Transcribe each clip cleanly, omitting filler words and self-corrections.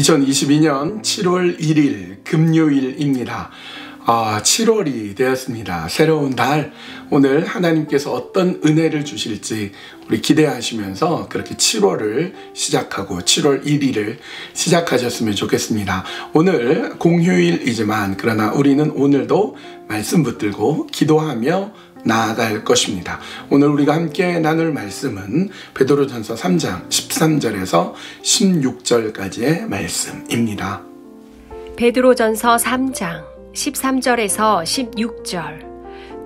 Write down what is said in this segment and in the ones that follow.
2022년 7월 1일 금요일입니다. 7월이 되었습니다. 새로운 달, 오늘 하나님께서 어떤 은혜를 주실지 우리 기대하시면서 그렇게 7월을 시작하고 7월 1일을 시작하셨으면 좋겠습니다. 오늘 공휴일이지만 그러나 우리는 오늘도 말씀 붙들고 기도하며 나아갈 것입니다. 오늘 우리가 함께 나눌 말씀은 베드로전서 3장 13절에서 16절까지의 말씀입니다. 베드로전서 3장 13절에서 16절.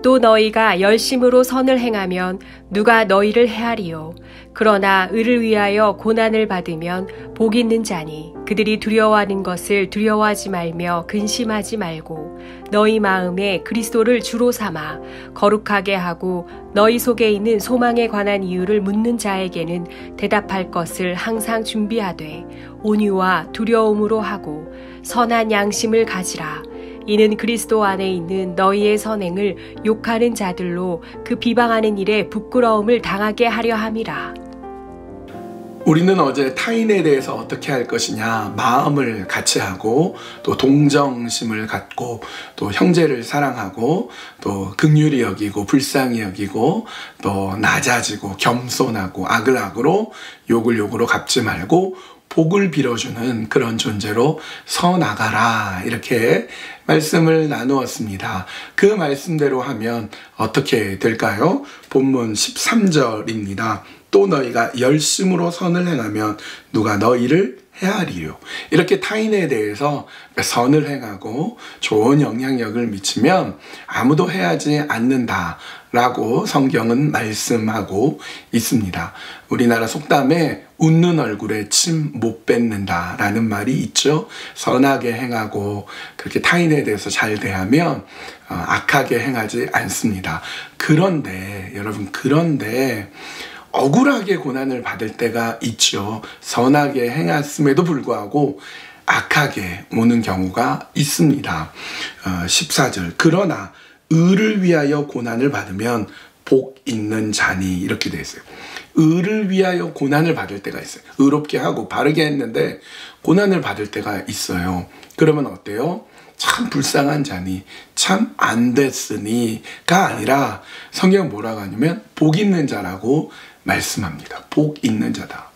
또 너희가 열심으로 선을 행하면 누가 너희를 해하리요. 그러나 의를 위하여 고난을 받으면 복 있는 자니 그들이 두려워하는 것을 두려워하지 말며 근심하지 말고 너희 마음에 그리스도를 주로 삼아 거룩하게 하고 너희 속에 있는 소망에 관한 이유를 묻는 자에게는 대답할 것을 항상 준비하되 온유와 두려움으로 하고 선한 양심을 가지라. 이는 그리스도 안에 있는 너희의 선행을 욕하는 자들로 그 비방하는 일에 부끄러움을 당하게 하려 함이라. 우리는 어제 타인에 대해서 어떻게 할 것이냐, 마음을 같이 하고 또 동정심을 갖고 또 형제를 사랑하고 또 긍휼히 여기고 불쌍히 여기고 또 낮아지고 겸손하고 악을 악으로 욕을 욕으로 갚지 말고 복을 빌어주는 그런 존재로 서 나가라, 이렇게 말씀을 나누었습니다. 그 말씀대로 하면 어떻게 될까요? 본문 13절입니다. 또 너희가 열심으로 선을 행하면 누가 너희를 해하리요. 이렇게 타인에 대해서 선을 행하고 좋은 영향력을 미치면 아무도 해하지 않는다 라고 성경은 말씀하고 있습니다. 우리나라 속담에 웃는 얼굴에 침 못 뱉는다 라는 말이 있죠. 선하게 행하고 그렇게 타인에 대해서 잘 대하면 악하게 행하지 않습니다. 그런데 여러분, 억울하게 고난을 받을 때가 있죠. 선하게 행했음에도 불구하고 악하게 오는 경우가 있습니다. 14절. 그러나 의를 위하여 고난을 받으면 복 있는 자니, 이렇게 되어 있어요. 의를 위하여 고난을 받을 때가 있어요. 의롭게 하고 바르게 했는데 고난을 받을 때가 있어요. 그러면 어때요? 참 불쌍한 자니, 참 안 됐으니가 아니라 성경 뭐라고 하냐면 복 있는 자라고 말씀합니다. 복 있는 자다.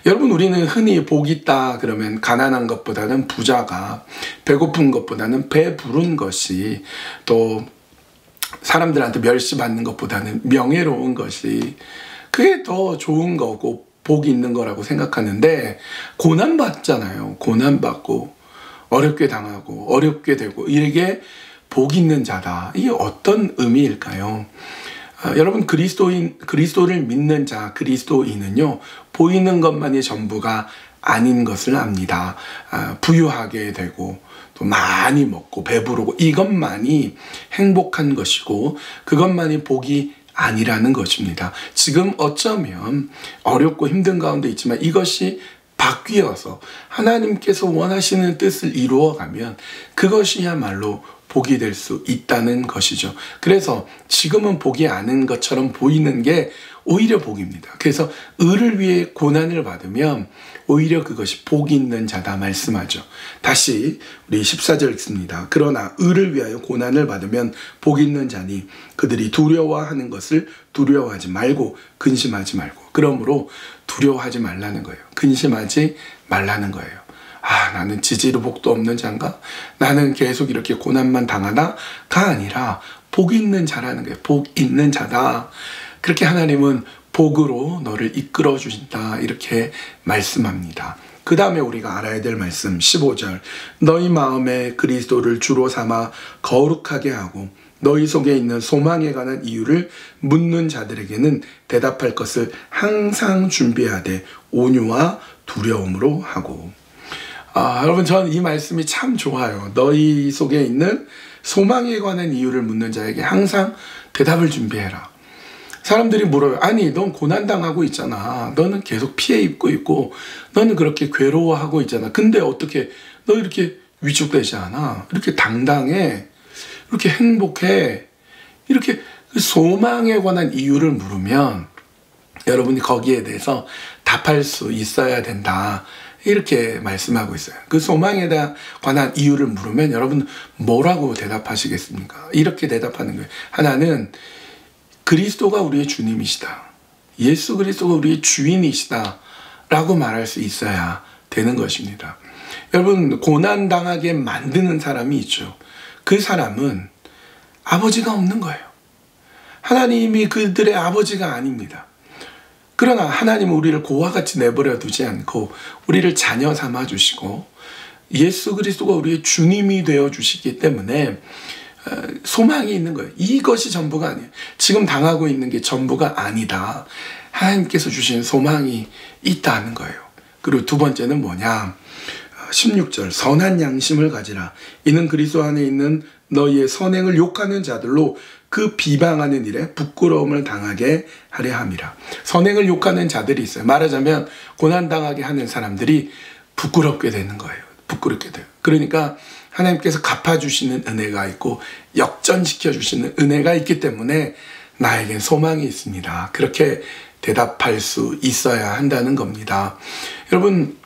여러분, 우리는 흔히 복 있다 그러면 가난한 것보다는 부자가, 배고픈 것보다는 배부른 것이, 또 사람들한테 멸시받는 것보다는 명예로운 것이, 그게 더 좋은 거고 복 있는 거라고 생각하는데, 고난받잖아요. 고난받고 어렵게 당하고 어렵게 되고, 이게 복 있는 자다. 이게 어떤 의미일까요? 여러분, 그리스도를 믿는 자, 그리스도인은요, 보이는 것만이 전부가 아닌 것을 압니다. 부유하게 되고 또 많이 먹고 배부르고 이것만이 행복한 것이고 그것만이 복이 아니라는 것입니다. 지금 어쩌면 어렵고 힘든 가운데 있지만 이것이 바뀌어서 하나님께서 원하시는 뜻을 이루어가면 그것이야말로 복이 될 수 있다는 것이죠. 그래서 지금은 복이 아닌 것처럼 보이는 게 오히려 복입니다. 그래서 의를 위해 고난을 받으면 오히려 그것이 복 있는 자다 말씀하죠. 다시 우리 14절 읽습니다. 그러나 의를 위하여 고난을 받으면 복 있는 자니 그들이 두려워하는 것을 두려워하지 말고 근심하지 말고. 그러므로 두려워하지 말라는 거예요. 근심하지 말라는 거예요. 나는 지지로 복도 없는 자인가? 나는 계속 이렇게 고난만 당하나가 아니라 복 있는 자라는 거예요. 복 있는 자다. 그렇게 하나님은 복으로 너를 이끌어 주신다, 이렇게 말씀합니다. 그 다음에 우리가 알아야 될 말씀 15절. 너희 마음에 그리스도를 주로 삼아 거룩하게 하고 너희 속에 있는 소망에 관한 이유를 묻는 자들에게는 대답할 것을 항상 준비하되 온유와 두려움으로 하고. 여러분, 저는 이 말씀이 참 좋아요. 너희 속에 있는 소망에 관한 이유를 묻는 자에게 항상 대답을 준비해라. 사람들이 물어요. 아니, 넌 고난당하고 있잖아. 너는 계속 피해 입고 있고 너는 그렇게 괴로워하고 있잖아. 근데 어떻게 너 이렇게 위축되지 않아? 이렇게 당당해? 이렇게 행복해? 이렇게 소망에 관한 이유를 물으면 여러분이 거기에 대해서 답할 수 있어야 된다, 이렇게 말씀하고 있어요. 그 소망에 관한 이유를 물으면 여러분 뭐라고 대답하시겠습니까? 이렇게 대답하는 거예요. 하나는 그리스도가 우리의 주님이시다. 예수 그리스도가 우리의 주인이시다. 라고 말할 수 있어야 되는 것입니다. 여러분, 고난당하게 만드는 사람이 있죠. 그 사람은 아버지가 없는 거예요. 하나님이 그들의 아버지가 아닙니다. 그러나 하나님은 우리를 고와 같이 내버려 두지 않고 우리를 자녀 삼아 주시고 예수 그리스도가 우리의 주님이 되어 주시기 때문에 소망이 있는 거예요. 이것이 전부가 아니에요. 지금 당하고 있는 게 전부가 아니다. 하나님께서 주신 소망이 있다는 거예요. 그리고 두 번째는 뭐냐? 16절 선한 양심을 가지라. 이는 그리스도 안에 있는 너희의 선행을 욕하는 자들로 그 비방하는 일에 부끄러움을 당하게 하려 함이라. 선행을 욕하는 자들이 있어요. 말하자면 고난당하게 하는 사람들이 부끄럽게 되는 거예요. 부끄럽게 돼요. 그러니까 하나님께서 갚아주시는 은혜가 있고 역전시켜주시는 은혜가 있기 때문에 나에겐 소망이 있습니다. 그렇게 대답할 수 있어야 한다는 겁니다. 여러분,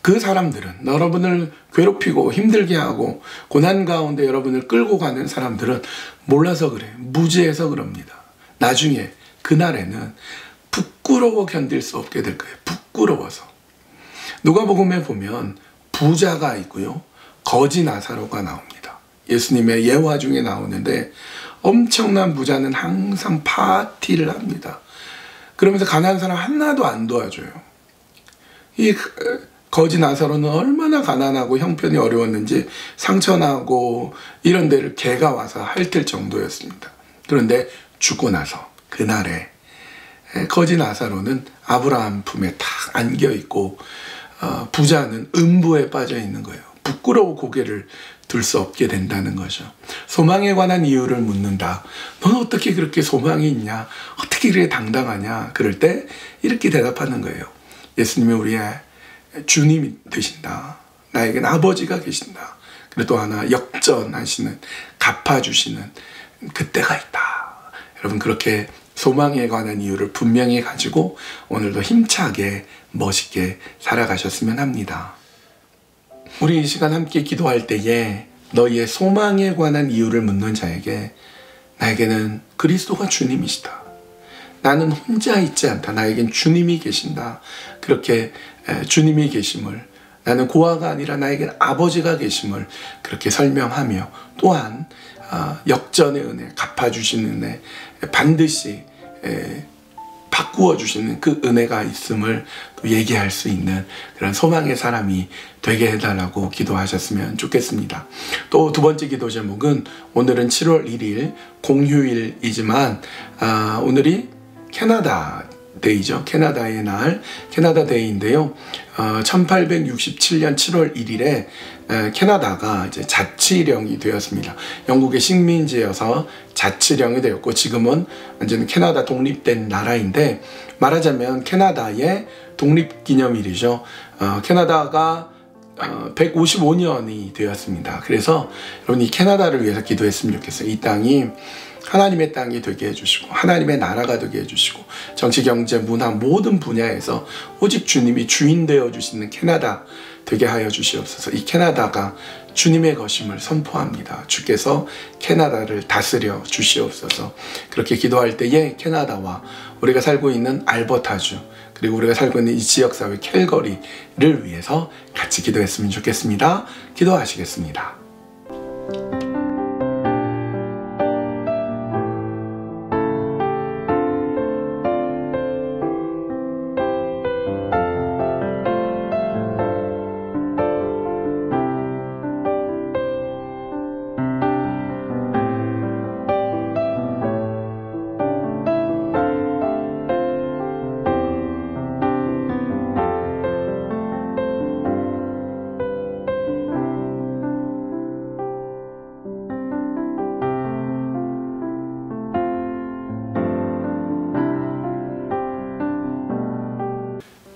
그 사람들은 여러분을 괴롭히고 힘들게 하고 고난 가운데 여러분을 끌고 가는 사람들은 몰라서 그래요. 무지해서 그럽니다. 나중에 그날에는 부끄러워 견딜 수 없게 될 거예요. 부끄러워서. 누가복음에 보면 부자가 있고요. 거지 나사로가 나옵니다. 예수님의 예화 중에 나오는데 엄청난 부자는 항상 파티를 합니다. 그러면서 가난한 사람 하나도 안 도와줘요. 이 거지 나사로는 얼마나 가난하고 형편이 어려웠는지 상처나고 이런 데를 개가 와서 핥을 정도였습니다. 그런데 죽고 나서 그날에 거지 나사로는 아브라함 품에 탁 안겨있고 부자는 음부에 빠져 있는 거예요. 부끄러워 고개를 들 수 없게 된다는 거죠. 소망에 관한 이유를 묻는다. 넌 어떻게 그렇게 소망이 있냐? 어떻게 그렇게 당당하냐? 그럴 때 이렇게 대답하는 거예요. 예수님이 우리의 주님이 되신다. 나에겐 아버지가 계신다. 그리고 또 하나 역전하시는, 갚아주시는 그때가 있다. 여러분, 그렇게 소망에 관한 이유를 분명히 가지고 오늘도 힘차게 멋있게 살아가셨으면 합니다. 우리 이 시간 함께 기도할 때에 너희의 소망에 관한 이유를 묻는 자에게 나에게는 그리스도가 주님이시다. 나는 혼자 있지 않다. 나에겐 주님이 계신다. 그렇게 주님이 계심을, 나는 고아가 아니라 나에겐 아버지가 계심을 그렇게 설명하며 또한 역전의 은혜, 갚아주시는 은혜, 반드시 바꾸어 주시는 그 은혜가 있음을 또 얘기할 수 있는 그런 소망의 사람이 되게 해달라고 기도하셨으면 좋겠습니다. 또 두 번째 기도 제목은 오늘은 7월 1일 공휴일이지만 오늘이 캐나다 데이죠. 캐나다의 날, 캐나다 데이인데요. 1867년 7월 1일에 캐나다가 이제 자치령이 되었습니다. 영국의 식민지여서 자치령이 되었고 지금은 완전 캐나다 독립된 나라인데 말하자면 캐나다의 독립기념일이죠. 캐나다가 155년이 되었습니다. 그래서 여러분 이 캐나다를 위해서 기도했으면 좋겠어요. 이 땅이 하나님의 땅이 되게 해주시고 하나님의 나라가 되게 해주시고 정치, 경제, 문화 모든 분야에서 오직 주님이 주인 되어주시는 캐나다 되게 하여 주시옵소서. 이 캐나다가 주님의 것임을 선포합니다. 주께서 캐나다를 다스려 주시옵소서. 그렇게 기도할 때에 캐나다와 우리가 살고 있는 알버타주 그리고 우리가 살고 있는 이 지역사회 캘거리를 위해서 같이 기도했으면 좋겠습니다. 기도하시겠습니다.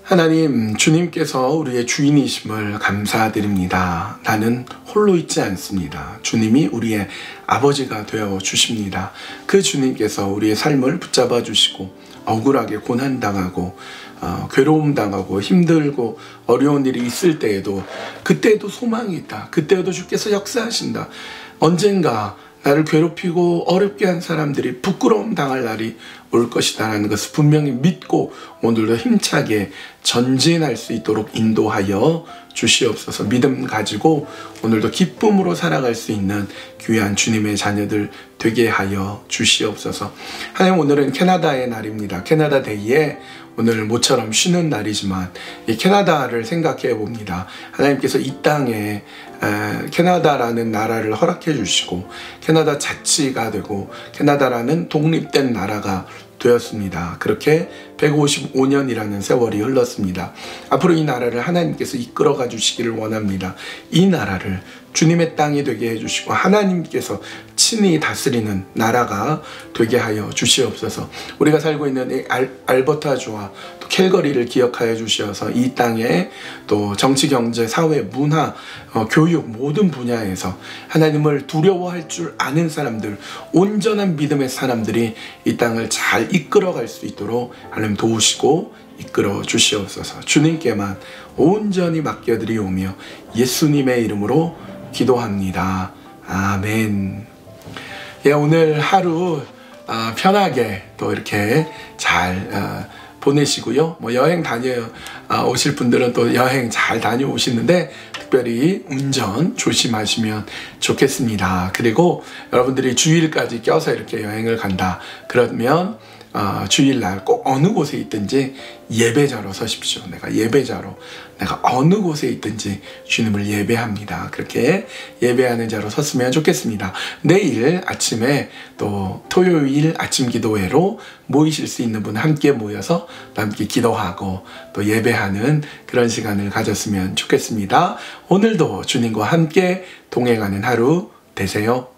하나님, 주님께서 우리의 주인이심을 감사드립니다. 나는 홀로 있지 않습니다. 주님이 우리의 아버지가 되어 주십니다. 그 주님께서 우리의 삶을 붙잡아 주시고 억울하게 고난당하고 괴로움 당하고 힘들고 어려운 일이 있을 때에도 그때에도 소망이 있다. 그때에도 주께서 역사하신다. 언젠가 나를 괴롭히고 어렵게 한 사람들이 부끄러움 당할 날이 올 것이다 라는 것을 분명히 믿고 오늘도 힘차게 전진할 수 있도록 인도하여 주시옵소서. 믿음 가지고 오늘도 기쁨으로 살아갈 수 있는 귀한 주님의 자녀들 되게 하여 주시옵소서. 하나님, 오늘은 캐나다의 날입니다. 캐나다 데이에 오늘 모처럼 쉬는 날이지만 이 캐나다를 생각해 봅니다. 하나님께서 이 땅에 캐나다라는 나라를 허락해 주시고 캐나다 자치가 되고 캐나다라는 독립된 나라가 되었습니다. 그렇게 155년이라는 세월이 흘렀습니다. 앞으로 이 나라를 하나님께서 이끌어가 주시기를 원합니다. 이 나라를 주님의 땅이 되게 해주시고 하나님께서 친히 다스리는 나라가 되게 하여 주시옵소서. 우리가 살고 있는 이 알버타주와 또 캘거리를 기억하여 주시어서 이 땅에 또 정치, 경제, 사회, 문화, 교육 모든 분야에서 하나님을 두려워할 줄 아는 사람들, 온전한 믿음의 사람들이 이 땅을 잘 이끌어갈 수 있도록 하나님 도우시고 이끌어 주시옵소서. 주님께만 온전히 맡겨드리오며 예수님의 이름으로 기도합니다. 아멘. 예, 오늘 하루 편하게 또 이렇게 잘 보내시고요. 뭐 여행 다녀오실 분들은 또 여행 잘 다녀오시는데 특별히 운전 조심하시면 좋겠습니다. 그리고 여러분들이 주일까지 껴서 이렇게 여행을 간다 그러면 주일날 꼭 어느 곳에 있든지 예배자로 서십시오. 내가 예배자로, 내가 어느 곳에 있든지 주님을 예배합니다. 그렇게 예배하는 자로 섰으면 좋겠습니다. 내일 아침에 또 토요일 아침 기도회로 모이실 수 있는 분 함께 모여서 함께 기도하고 또 예배하는 그런 시간을 가졌으면 좋겠습니다. 오늘도 주님과 함께 동행하는 하루 되세요.